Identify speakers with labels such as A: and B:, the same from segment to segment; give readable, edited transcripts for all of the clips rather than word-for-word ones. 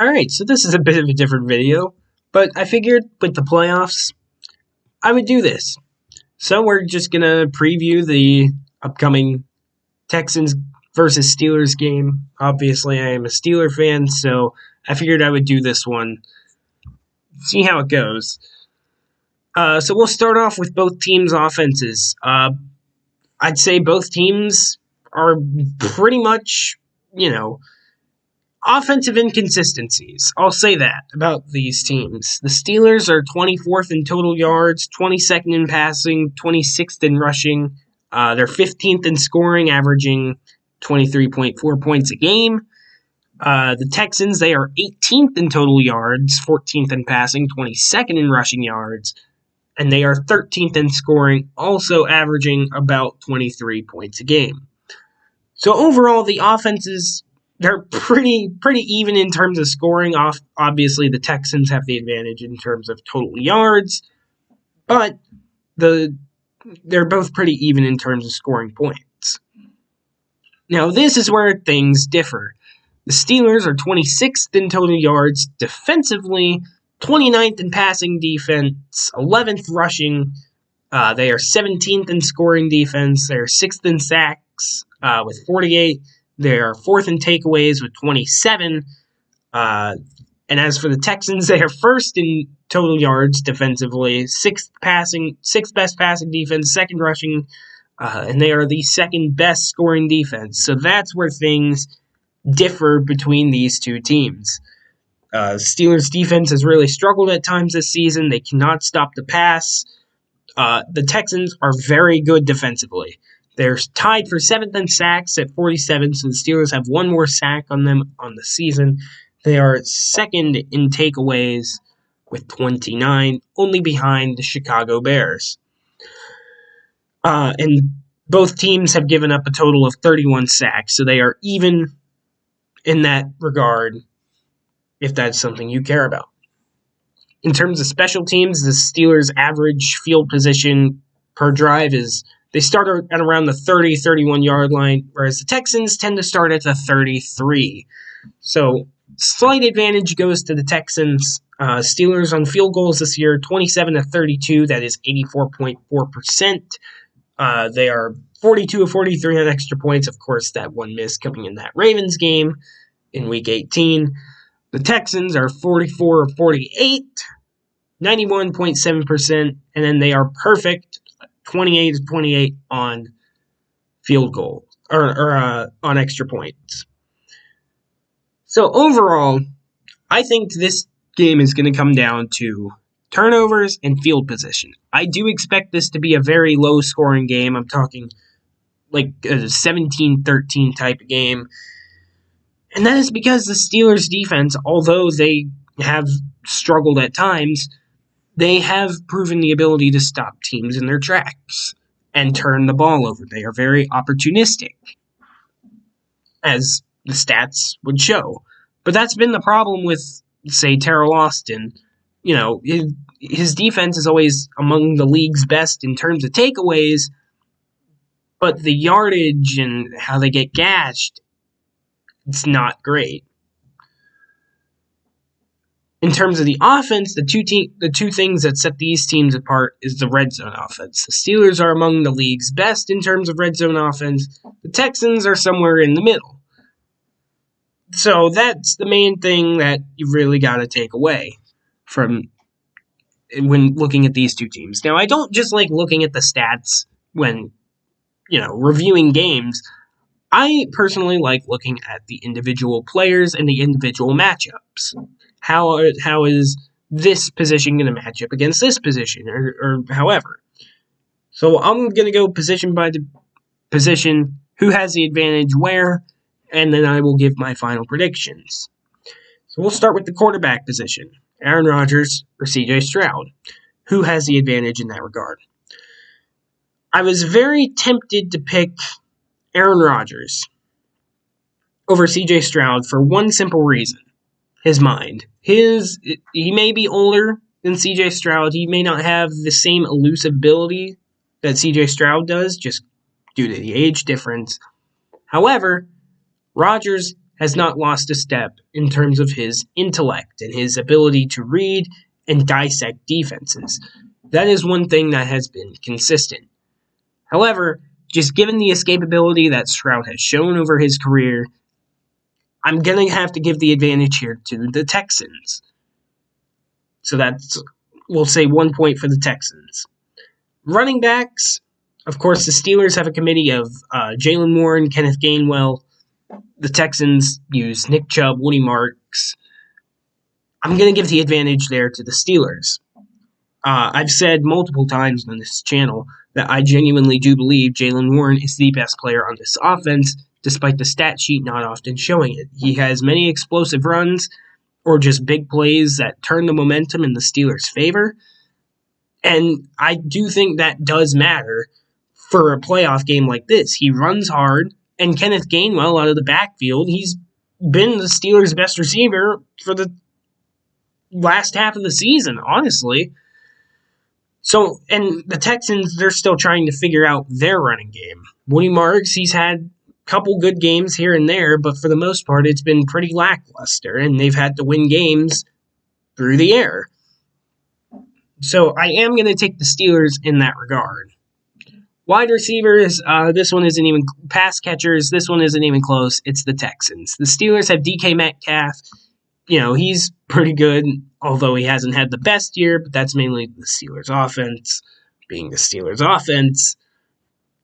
A: Alright, so this is a bit of a different video, but I figured with the playoffs, I would do this. So we're just gonna preview the upcoming Texans versus Steelers game. Obviously, I am a Steeler fan, so I figured I would do this one. See how it goes. So we'll start off with both teams' offenses. I'd say both teams are pretty much, offensive inconsistencies. I'll say that about these teams. The Steelers are 24th in total yards, 22nd in passing, 26th in rushing. They're 15th in scoring, averaging 23.4 points a game. The Texans, they are 18th in total yards, 14th in passing, 22nd in rushing yards, and they are 13th in scoring, also averaging about 23 points a game. So overall, the offenses, they're pretty even in terms of scoring. Obviously, the Texans have the advantage in terms of total yards, but they're both pretty even in terms of scoring points. Now, this is where things differ. The Steelers are 26th in total yards defensively, 29th in passing defense, 11th rushing. They are 17th in scoring defense. They're 6th in sacks with 48. They are 4th in takeaways with 27. And as for the Texans, they are 1st in total yards defensively, 6th best passing defense, 2nd rushing, and they are the 2nd best scoring defense. So that's where things differ between these two teams. Steelers defense has really struggled at times this season. They cannot stop the pass. The Texans are very good defensively. They're tied for 7th in sacks at 47, so the Steelers have one more sack on them on the season. They are 2nd in takeaways with 29, only behind the Chicago Bears. And both teams have given up a total of 31 sacks, so they are even in that regard, if that's something you care about. In terms of special teams, the Steelers' average field position per drive is they start at around the 30, 31-yard line, whereas the Texans tend to start at the 33. So slight advantage goes to the Texans. Steelers on field goals this year, 27 to 32. That is 84.4%. They are 42 of 43 on extra points. Of course, that one miss coming in that Ravens game in Week 18. The Texans are 44 of 48, 91.7%, and then they are perfect, 28 of 28 on field goal or on extra points. So overall, I think this game is going to come down to turnovers and field position. I do expect this to be a very low-scoring game. I'm talking like a 17-13 type of game. And that is because the Steelers' defense, although they have struggled at times, they have proven the ability to stop teams in their tracks and turn the ball over. They are very opportunistic, as the stats would show. But that's been the problem with, say, Terrell Austin. His defense is always among the league's best in terms of takeaways, but the yardage and how they get gashed, it's not great. In terms of the offense, the two things that set these teams apart is the red zone offense. The Steelers are among the league's best in terms of red zone offense. The Texans are somewhere in the middle. So that's the main thing that you really got to take away from when looking at these two teams. Now, I don't just like looking at the stats when, reviewing games. I personally like looking at the individual players and the individual matchups. How is this position going to match up against this position, or however? So I'm going to go position by position, who has the advantage where, and then I will give my final predictions. So we'll start with the quarterback position, Aaron Rodgers or CJ Stroud. Who has the advantage in that regard? I was very tempted to pick Aaron Rodgers over CJ Stroud for one simple reason. His mind. He may be older than CJ Stroud. He may not have the same elusive ability that CJ Stroud does, just due to the age difference. However, Rodgers has not lost a step in terms of his intellect and his ability to read and dissect defenses. That is one thing that has been consistent. However, just given the escapability that Stroud has shown over his career, I'm going to have to give the advantage here to the Texans. So that's, we'll say 1 point for the Texans. Running backs, of course, the Steelers have a committee of Jalen Warren, Kenneth Gainwell. The Texans use Nick Chubb, Woody Marks. I'm going to give the advantage there to the Steelers. I've said multiple times on this channel that I genuinely do believe Jalen Warren is the best player on this offense, despite the stat sheet not often showing it. He has many explosive runs or just big plays that turn the momentum in the Steelers' favor. And I do think that does matter for a playoff game like this. He runs hard, and Kenneth Gainwell out of the backfield, he's been the Steelers' best receiver for the last half of the season, honestly. So, and the Texans, they're still trying to figure out their running game. Woody Marks, he's had a couple good games here and there, but for the most part, it's been pretty lackluster, and they've had to win games through the air. So I am going to take the Steelers in that regard. Wide receivers, this one isn't even pass catchers. This one isn't even close. It's the Texans. The Steelers have DK Metcalf. He's pretty good, although he hasn't had the best year, but that's mainly the Steelers' offense being the Steelers' offense.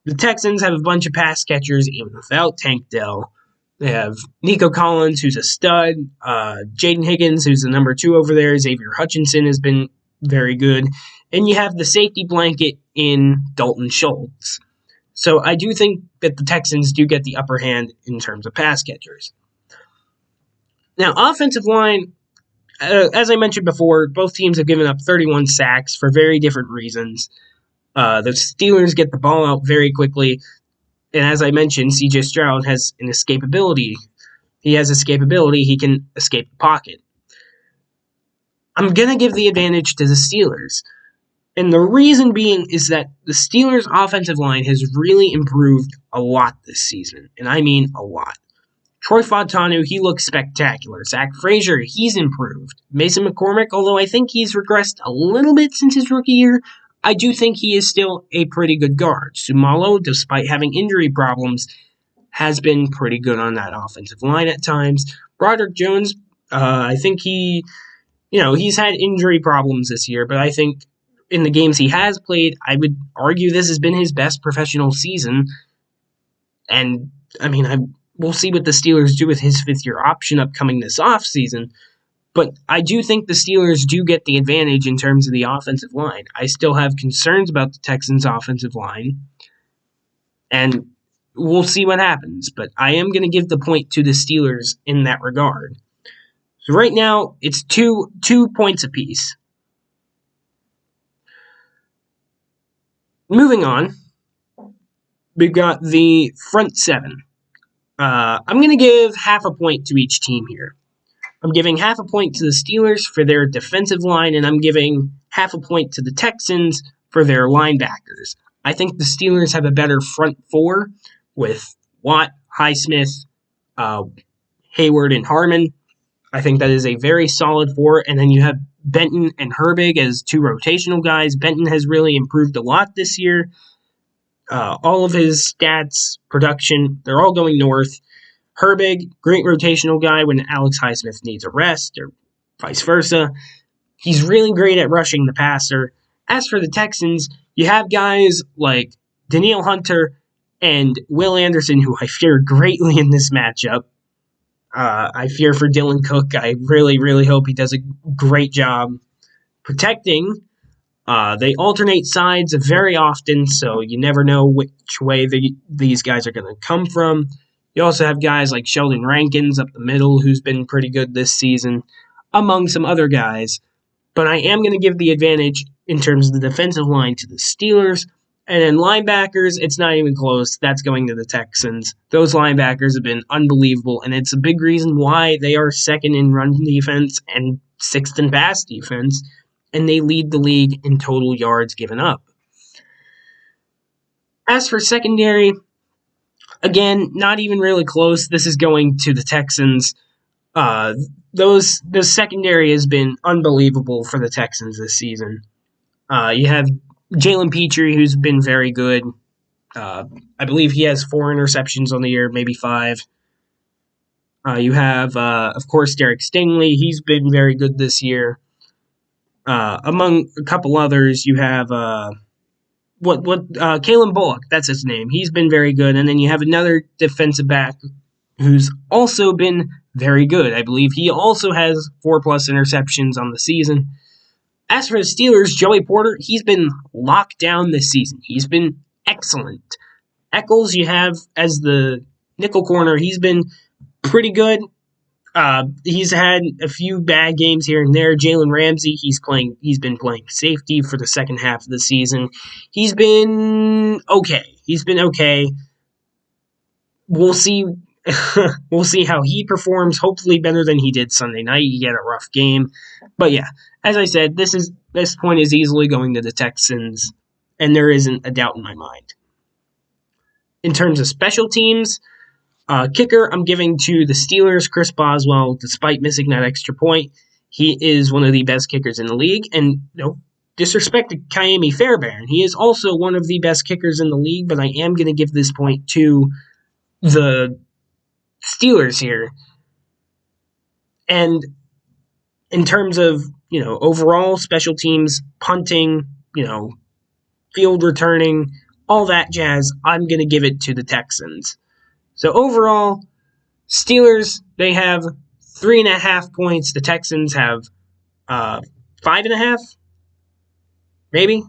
A: The Texans have a bunch of pass catchers, even without Tank Dell. They have Nico Collins, who's a stud. Jaden Higgins, who's the number 2 over there. Xavier Hutchinson has been very good. And you have the safety blanket in Dalton Schultz. So I do think that the Texans do get the upper hand in terms of pass catchers. Now, offensive line, as I mentioned before, both teams have given up 31 sacks for very different reasons. The Steelers get the ball out very quickly. And as I mentioned, C.J. Stroud has an escapability. He has escapability. He can escape the pocket. I'm going to give the advantage to the Steelers. And the reason being is that the Steelers' offensive line has really improved a lot this season. And I mean a lot. Troy Fautanu, he looks spectacular. Zach Frazier, he's improved. Mason McCormick, although I think he's regressed a little bit since his rookie year, I do think he is still a pretty good guard. Sumalo, despite having injury problems, has been pretty good on that offensive line at times. Broderick Jones, I think he's had injury problems this year, but I think in the games he has played, I would argue this has been his best professional season. And, we'll see what the Steelers do with his 5th-year option upcoming this offseason. But I do think the Steelers do get the advantage in terms of the offensive line. I still have concerns about the Texans' offensive line. And we'll see what happens. But I am going to give the point to the Steelers in that regard. So right now, it's two points apiece. Moving on, we've got the front 7. I'm going to give half a point to each team here. I'm giving half a point to the Steelers for their defensive line, and I'm giving half a point to the Texans for their linebackers. I think the Steelers have a better front 4 with Watt, Highsmith, Hayward, and Harmon. I think that is a very solid 4, and then you have Benton and Herbig as 2 rotational guys. Benton has really improved a lot this year. All of his stats, production, they're all going north. Herbig, great rotational guy when Alex Highsmith needs a rest, or vice versa. He's really great at rushing the passer. As for the Texans, you have guys like Danielle Hunter and Will Anderson, who I fear greatly in this matchup. I fear for Dylan Cook. I really, really hope he does a great job protecting. They alternate sides very often, so you never know which way these guys are going to come from. You also have guys like Sheldon Rankins up the middle, who's been pretty good this season, among some other guys. But I am going to give the advantage in terms of the defensive line to the Steelers. And then linebackers, it's not even close. That's going to the Texans. Those linebackers have been unbelievable, and it's a big reason why they are 2nd in run defense and 6th in pass defense, and they lead the league in total yards given up. As for secondary, Again, not even really close. This is going to the Texans. Uh, the secondary has been unbelievable for the Texans this season. You have Jalen Petrie, who's been very good. I believe he has 4 interceptions on the year, maybe 5. You have, of course, Derek Stingley. He's been very good this year. Among a couple others, you have Kalen Bullock. That's his name. He's been very good. And then you have another defensive back who's also been very good. I believe he also has 4+ interceptions on the season. As for the Steelers, Joey Porter, he's been locked down this season. He's been excellent. Eccles, you have as the nickel corner. He's been pretty good. He's had a few bad games here and there. Jalen Ramsey, he's been playing safety for the second half of the season. He's been okay. We'll see. We'll see how he performs. Hopefully, better than he did Sunday night. He had a rough game, but yeah, as I said, this point is easily going to the Texans, and there isn't a doubt in my mind. In terms of special teams, kicker, I'm giving to the Steelers, Chris Boswell, despite missing that extra point. He is one of the best kickers in the league, and no disrespect to Kaimi Fairbairn. He is also one of the best kickers in the league, but I am going to give this point to the Steelers here. And in terms of, overall special teams, punting, field returning, all that jazz, I'm going to give it to the Texans. So overall, Steelers, they have 3.5 points. The Texans have 5.5, maybe,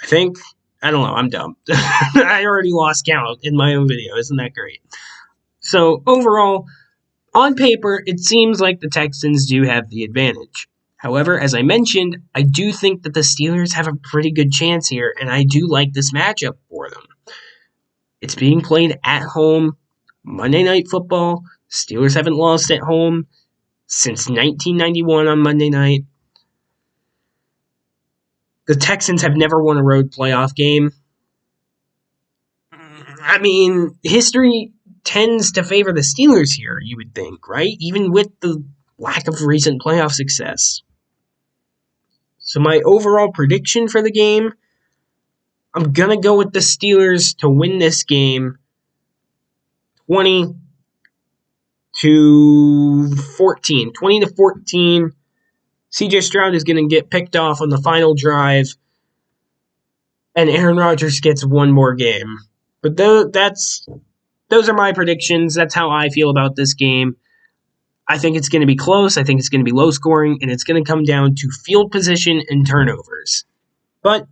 A: I think. I don't know. I'm dumb. I already lost count in my own video. Isn't that great? So overall, on paper, it seems like the Texans do have the advantage. However, as I mentioned, I do think that the Steelers have a pretty good chance here, and I do like this matchup for them. It's being played at home, Monday Night Football. Steelers haven't lost at home since 1991 on Monday night. The Texans have never won a road playoff game. I mean, history tends to favor the Steelers here, you would think, right? Even with the lack of recent playoff success. So my overall prediction for the game, I'm going to go with the Steelers to win this game 20-14. 20-14. CJ Stroud is going to get picked off on the final drive, and Aaron Rodgers gets one more game. But those are my predictions. That's how I feel about this game. I think it's going to be close. I think it's going to be low scoring, and it's going to come down to field position and turnovers. But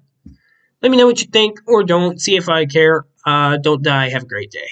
A: let me know what you think, or don't. See if I care. Don't die. Have a great day.